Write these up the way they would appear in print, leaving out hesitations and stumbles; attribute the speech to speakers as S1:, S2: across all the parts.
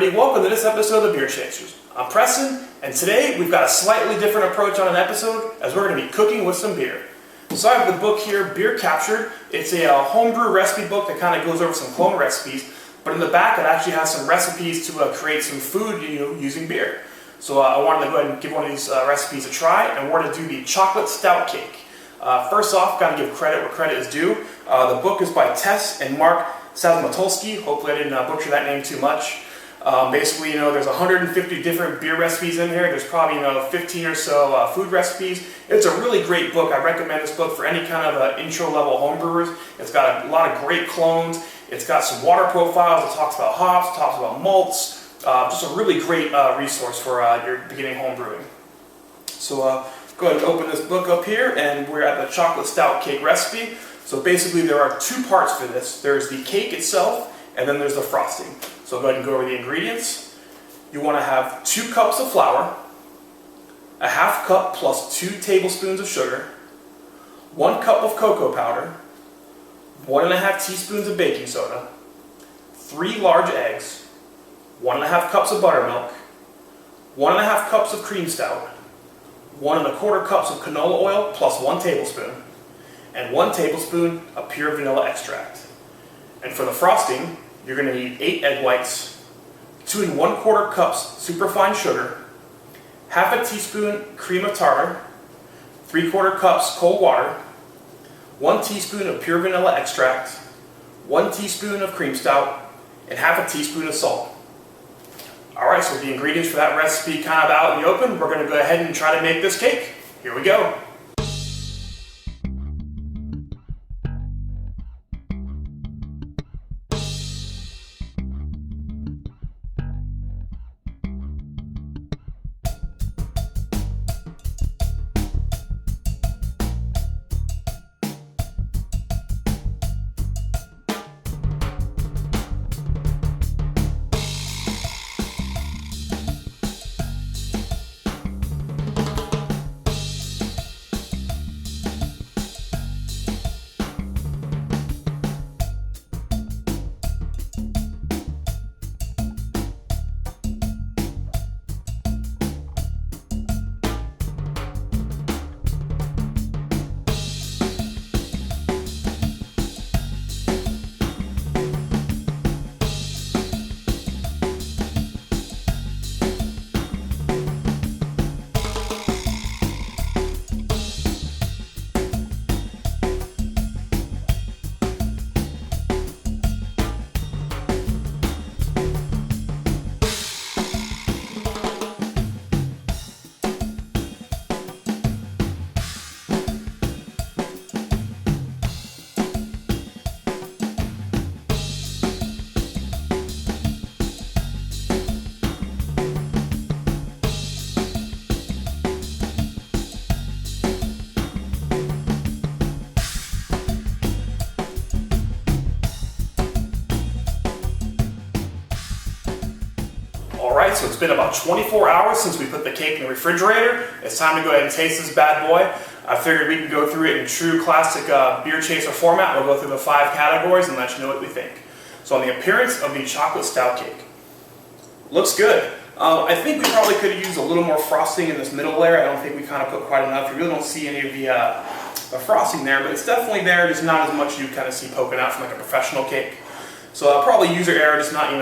S1: everybody, welcome to this episode of The Beer Chasers. I'm Preston, and today we've got a slightly different approach on an episode as we're going to be cooking with some beer. So I have the book here, Beer Captured. It's a homebrew recipe book that kind of goes over some clone recipes, but in the back it actually has some recipes to create some food using beer. So I wanted to go ahead and give one of these recipes a try, and we're going to do the chocolate stout cake. First off, got to give credit where credit is due. The book is by Tess and Mark Sazmatulski. Hopefully I didn't butcher that name too much. Basically, there's 150 different beer recipes in here. There's probably 15 or so food recipes. It's a really great book. I recommend this book for any kind of intro level homebrewers. It's got a lot of great clones. It's got some water profiles. It talks about hops, talks about malts. Just a really great resource for your beginning homebrewing. So go ahead and open this book up here, and we're at the chocolate stout cake recipe. So basically there are two parts for this. There's the cake itself, and then there's the frosting. So go ahead and go over the ingredients. You want to have 2 cups of flour, a half cup plus 2 tablespoons of sugar, 1 cup of cocoa powder, 1.5 teaspoons of baking soda, 3 large eggs, 1.5 cups of buttermilk, 1.5 cups of cream stout, 1.25 cups of canola oil plus 1 tablespoon, and 1 tablespoon of pure vanilla extract. And for the frosting, you're going to need 8 egg whites, 2 1/4 cups superfine sugar, half a teaspoon cream of tartar, 3/4 cups cold water, 1 teaspoon of pure vanilla extract, 1 teaspoon of cream stout, and half a teaspoon of salt. Alright, so with the ingredients for that recipe kind of out in the open, we're going to go ahead and try to make this cake. Here we go. Alright, so it's been about 24 hours since we put the cake in the refrigerator. It's time to go ahead and taste this bad boy. I figured we could go through it in true classic beer chaser format. We'll go through the 5 categories and let you know what we think. So on the appearance of the chocolate stout cake. Looks good. I think we probably could have used a little more frosting in this middle layer. I don't think we kind of put quite enough. You really don't see any of the frosting there, but it's definitely there. Just not as much you kind of see poking out from like a professional cake. So probably user error, just not,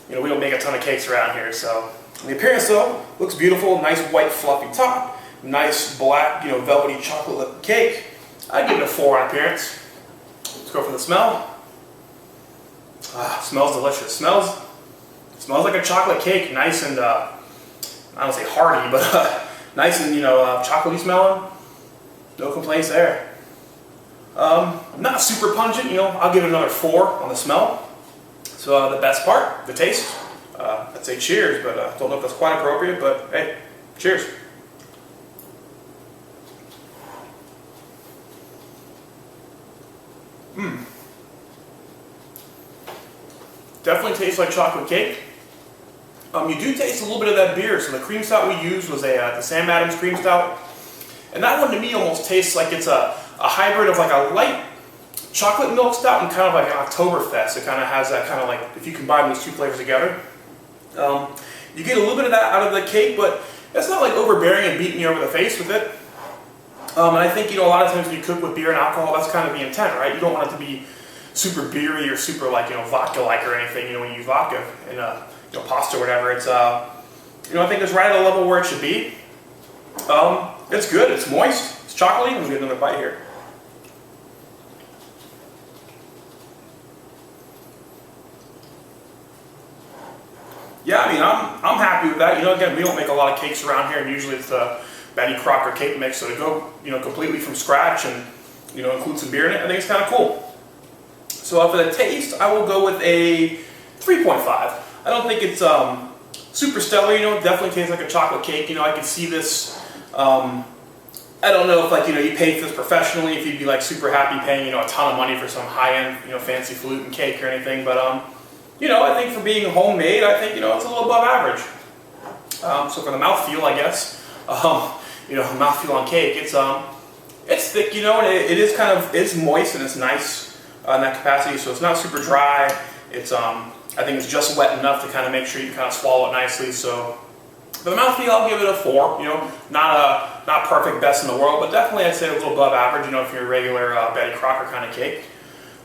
S1: we don't make a ton of cakes around here. So the appearance though, looks beautiful. Nice white fluffy top. Nice black, velvety chocolate lip cake. I'd give it a 4 on appearance. Let's go for the smell. Smells delicious. Smells like a chocolate cake. Nice and, I don't say hearty, but nice and, chocolatey smelling. No complaints there. Not super pungent, I'll give it another 4 on the smell. So the best part, the taste. I'd say cheers, but don't know if that's quite appropriate, but hey, cheers. Definitely tastes like chocolate cake. You do taste a little bit of that beer. So the cream stout we used was the Sam Adams Cream Stout. And that one to me almost tastes like it's a hybrid of like a light chocolate milk stout and kind of like an Oktoberfest. It kind of has that kind of like, if you combine those two flavors together, You get a little bit of that out of the cake, but it's not like overbearing and beating you over the face with it. And I think, a lot of times when you cook with beer and alcohol, that's kind of the intent, right? You don't want it to be super beery or super like, vodka-like or anything, when you use vodka in pasta or whatever. It's, I think it's right at a level where it should be. It's good, it's moist, it's chocolatey. Let me get another bite here. Yeah, I'm happy with that. Again, we don't make a lot of cakes around here, and usually it's the Betty Crocker cake mix, so to go, completely from scratch and, include some beer in it, I think it's kind of cool. So for the taste, I will go with a 3.5. I don't think it's super stellar, it definitely tastes like a chocolate cake. I can see this, I don't know if you paid for this professionally, if you'd be super happy paying, a ton of money for some high-end, fancy falutin cake or anything, but I think for being homemade, I think, it's a little above average. So for the mouthfeel, I guess, mouthfeel on cake, it's thick, and it's moist and it's nice in that capacity, so it's not super dry. It's, I think it's just wet enough to kind of make sure you kind of swallow it nicely. So for the mouthfeel, I'll give it a 4. Not perfect, best in the world, but definitely I'd say a little above average, if you're a regular Betty Crocker kind of cake.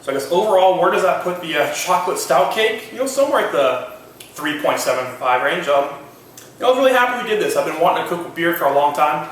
S1: So I guess overall, where does that put the chocolate stout cake? Somewhere at the 3.75 range. I was really happy we did this. I've been wanting to cook with beer for a long time.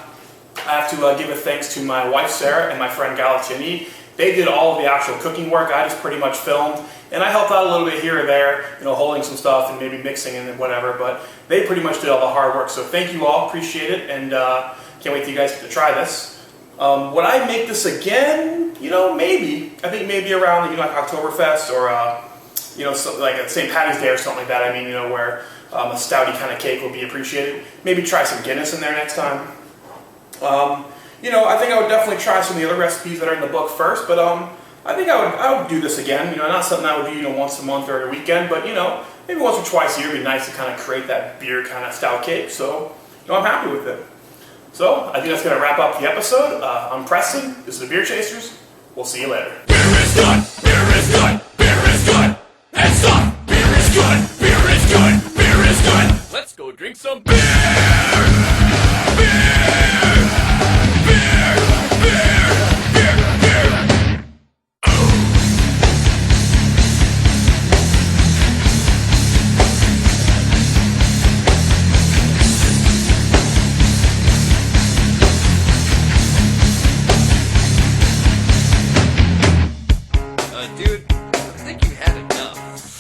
S1: I have to give a thanks to my wife Sarah and my friend Galatiani. They did all of the actual cooking work. I just pretty much filmed, and I helped out a little bit here or there, holding some stuff and maybe mixing and whatever, but they pretty much did all the hard work. So thank you all, appreciate it, and can't wait till you guys to try this. Would I make this again? Maybe. I think maybe around like Oktoberfest or so, like a St. Patty's Day or something like that. Where a stouty kind of cake will be appreciated. Maybe try some Guinness in there next time. I think I would definitely try some of the other recipes that are in the book first, but I think I would do this again. Not something I would do once a month or a weekend, but maybe once or twice a year would be nice to kind of create that beer kind of stout cake. So I'm happy with it. So I think that's going to wrap up the episode. I'm Preston. This is the Beer Chasers. We'll see you later.
S2: Beer is good. Beer is good. Beer is good. And stop. Beer is good. Beer is good. Beer is good. Let's go drink some beer. Dude, I think you had enough.